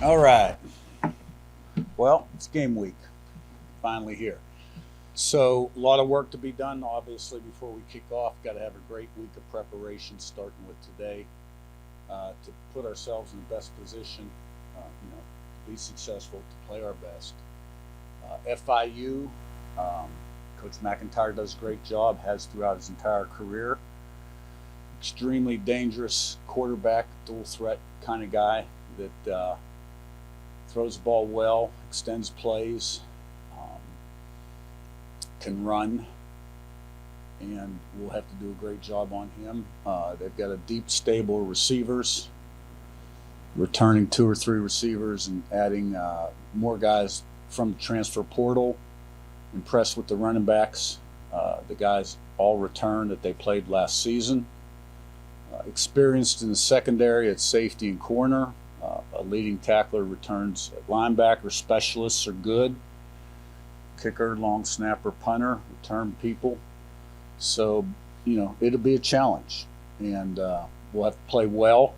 All right. Well, it's game week. Finally here. So a lot of work to be done, obviously, before we kick off. Got to have a great week of preparation, starting with today, to put ourselves in the best position, to be successful, to play our best. FIU, Coach McIntyre does a great job, has throughout his entire career. Extremely dangerous quarterback, dual threat kind of guy that throws the ball well, extends plays, can run, and we'll have to do a great job on him. They've got a deep stable of receivers, returning 2 or 3 receivers and adding more guys from the transfer portal. Impressed with the running backs. The guys all returned that they played last season. Experienced in the secondary at safety and corner. A leading tackler returns at linebacker. Specialists are good. Kicker, long snapper, punter, return people. So, it'll be a challenge. And we'll have to play well.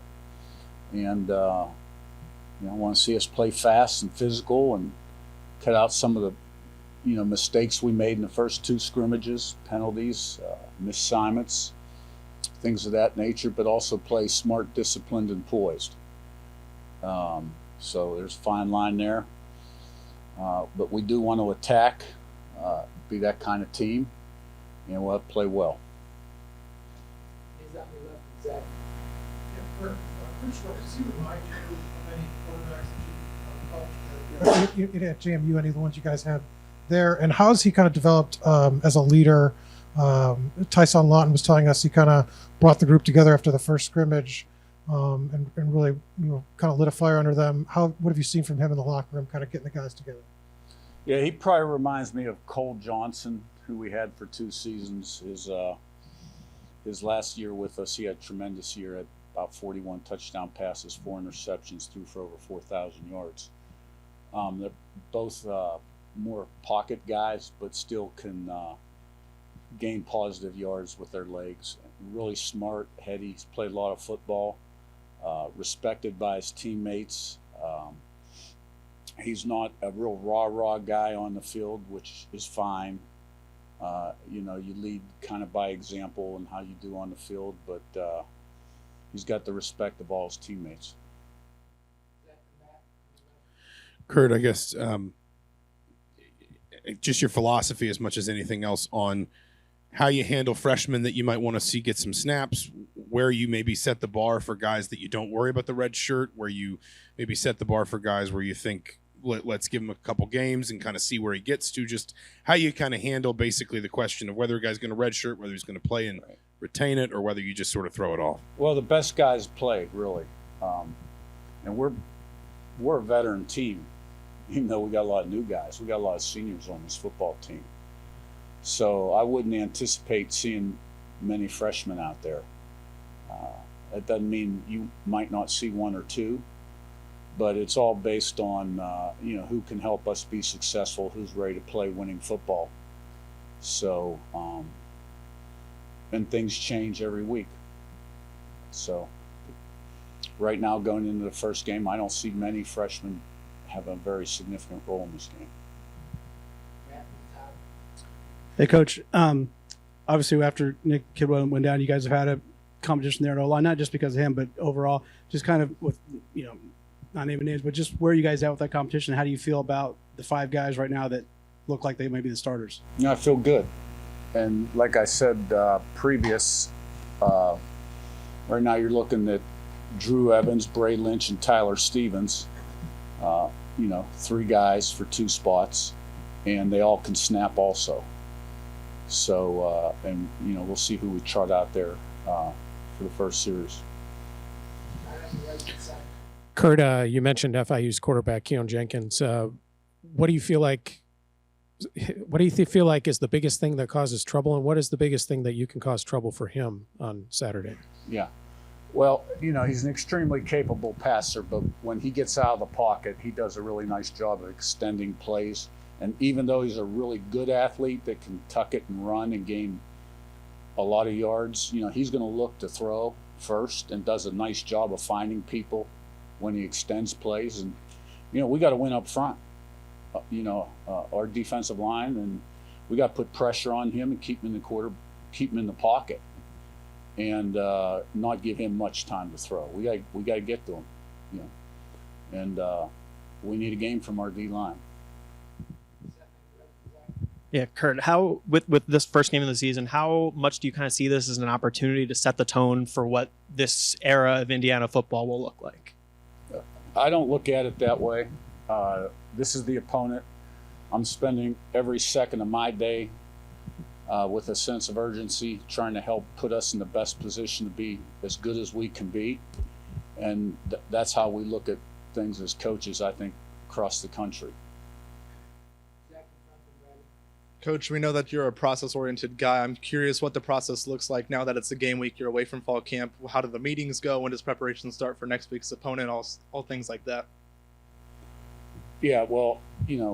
And, I want to see us play fast and physical and cut out some of the, mistakes we made in the first 2 scrimmages, penalties, misassignments, things of that nature, but also play smart, disciplined, and poised. So there's a fine line there. But we do want to attack, be that kind of team, and we'll have to play well. Yeah, Curt, first of all, does he remind you of any quarterbacks that you've coached? At JMU, any of the ones you guys had there, and how has he kind of developed as a leader? Tyson Lawton was telling us he kind of brought the group together after the first scrimmage, and really kind of lit a fire under them. What have you seen from him in the locker room, kind of getting the guys together? Yeah, he probably reminds me of Cole Johnson, who we had for 2 seasons. His last year with us, he had a tremendous year at about 41 touchdown passes, 4 interceptions, threw for over 4,000 yards. They're both more pocket guys, but still can gain positive yards with their legs. Really smart, heady. He's played a lot of football, respected by his teammates. He's not a real rah-rah guy on the field, which is fine. You lead kind of by example and how you do on the field, but he's got the respect of all his teammates. Curt, I guess just your philosophy as much as anything else on how you handle freshmen that you might want to see get some snaps, where you maybe set the bar for guys that you don't worry about the red shirt, where you maybe set the bar for guys where you think, let's give him a couple games and kind of see where he gets to, just how you kind of handle basically the question of whether a guy's going to redshirt, whether he's going to play and retain it, or whether you just sort of throw it off. Well, the best guys play, really. And we're a veteran team, even though we got a lot of new guys. We got a lot of seniors on this football team. So I wouldn't anticipate seeing many freshmen out there. That doesn't mean you might not see 1 or 2, but it's all based on who can help us be successful, who's ready to play winning football. So, and things change every week. So right now, going into the first game, I don't see many freshmen have a very significant role in this game. Hey, Coach. Obviously, after Nick Kidwell went down, you guys have had a competition there at O-line, not just because of him, but overall, just kind of with, not naming names, but just where are you guys at with that competition? How do you feel about the 5 guys right now that look like they may be the starters? I feel good. And like I said previous, right now you're looking at Drew Evans, Bray Lynch, and Tyler Stevens. 3 guys for 2 spots, and they all can snap also. So, we'll see who we chart out there for the first series. Curt, you mentioned FIU's quarterback Keon Jenkins. What do you feel like? What do you feel like is the biggest thing that causes trouble, and what is the biggest thing that you can cause trouble for him on Saturday? Yeah, well, he's an extremely capable passer, but when he gets out of the pocket, he does a really nice job of extending plays. And even though he's a really good athlete that can tuck it and run and gain a lot of yards, he's going to look to throw first and does a nice job of finding people when he extends plays. And we got to win up front. Our defensive line, and we got to put pressure on him and keep him in the pocket, and not give him much time to throw. We got to get to him, and we need a game from our D line. Yeah, Curt, how with this first game of the season, how much do you kind of see this as an opportunity to set the tone for what this era of Indiana football will look like? I don't look at it that way. This is the opponent. I'm spending every second of my day with a sense of urgency, trying to help put us in the best position to be as good as we can be. And that's how we look at things as coaches, I think, across the country. Coach, we know that you're a process-oriented guy. I'm curious what the process looks like now that it's a game week. You're away from fall camp. How do the meetings go? When does preparation start for next week's opponent? All things like that. Yeah, well,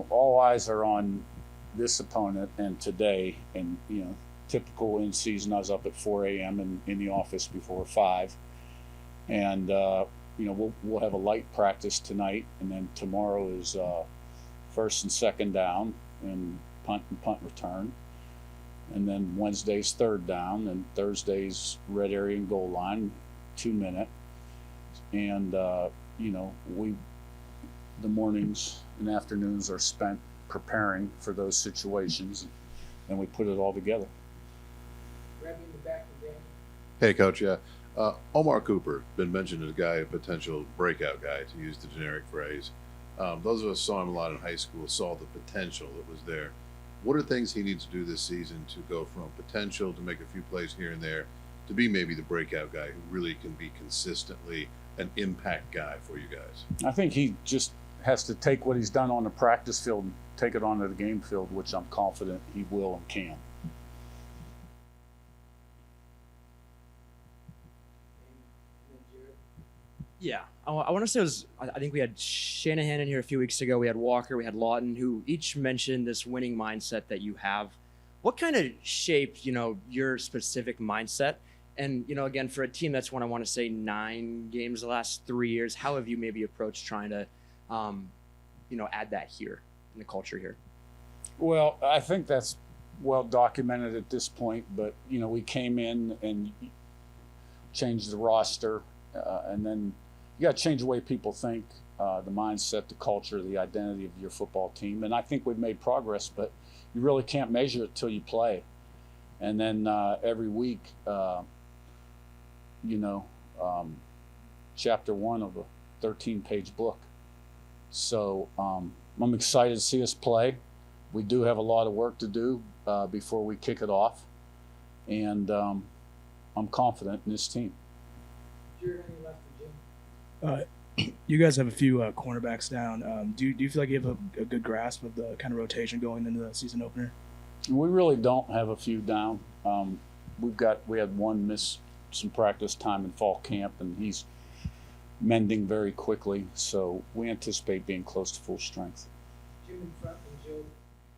all eyes are on this opponent and today. And, typical in season, I was up at 4 a.m. and in the office before 5. And, we'll have a light practice tonight. And then tomorrow is first and second down and punt return. And then Wednesday's third down, and Thursday's red area and goal line, 2 minute. And, the mornings and afternoons are spent preparing for those situations, and we put it all together. Hey, Coach. Yeah, Omar Cooper been mentioned as a guy, a potential breakout guy, to use the generic phrase. Those of us saw him a lot in high school, saw the potential that was there. What are things he needs to do this season to go from potential to make a few plays here and there to be maybe the breakout guy who really can be consistently an impact guy for you guys? I think he just has to take what he's done on the practice field and take it onto the game field, which I'm confident he will and can. Yeah, I want to say I think we had Shanahan in here a few weeks ago. We had Walker, we had Lawton, who each mentioned this winning mindset that you have. What kind of shaped, your specific mindset? And, again, for a team that's won, I want to say 9 games the last 3 years, how have you maybe approached trying to, add that here in the culture here? Well, I think that's well documented at this point, but, we came in and changed the roster, and then you got to change the way people think, the mindset, the culture, the identity of your football team. And I think we've made progress, but you really can't measure it till you play. And then every week, chapter 1 of a 13-page book. So I'm excited to see us play. We do have a lot of work to do before we kick it off. And I'm confident in this team. You guys have a few cornerbacks down. Do you feel like you have a good grasp of the kind of rotation going into the season opener? We really don't have a few down. We had one miss some practice time in fall camp, and he's mending very quickly. So we anticipate being close to full strength.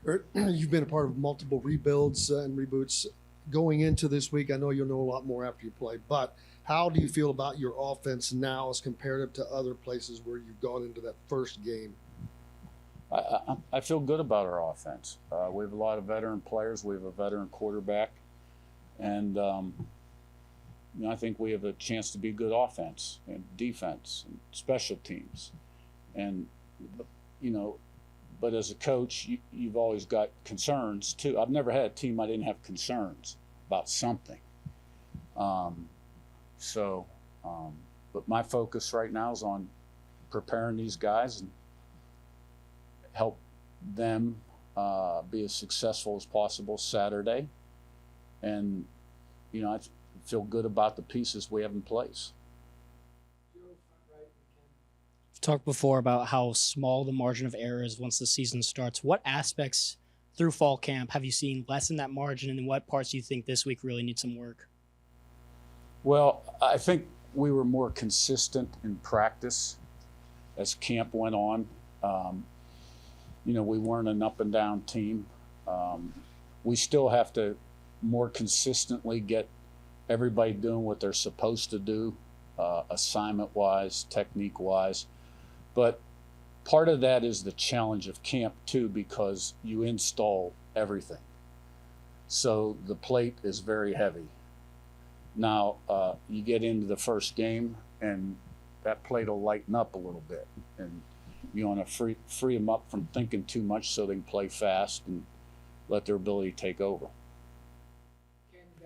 Curt, you've been a part of multiple rebuilds and reboots. Going into this week, I know you'll know a lot more after you play, but how do you feel about your offense now as comparative to other places where you've gone into that first game? I feel good about our offense. We have a lot of veteran players. We have a veteran quarterback. And, I think we have a chance to be good offense and defense and special teams. And, but as a coach, you've always got concerns too. I've never had a team I didn't have concerns about something. But my focus right now is on preparing these guys and help them be as successful as possible Saturday. And, I feel good about the pieces we have in place. We've talked before about how small the margin of error is once the season starts. What aspects through fall camp have you seen lessen that margin, and what parts do you think this week really need some work? Well, I think we were more consistent in practice as camp went on. We weren't an up and down team. We still have to more consistently get everybody doing what they're supposed to do, assignment-wise, technique-wise. But, part of that is the challenge of camp too, because you install everything. So the plate is very heavy. Now, you get into the first game and that plate will lighten up a little bit, and you want to free them up from thinking too much so they can play fast and let their ability take over.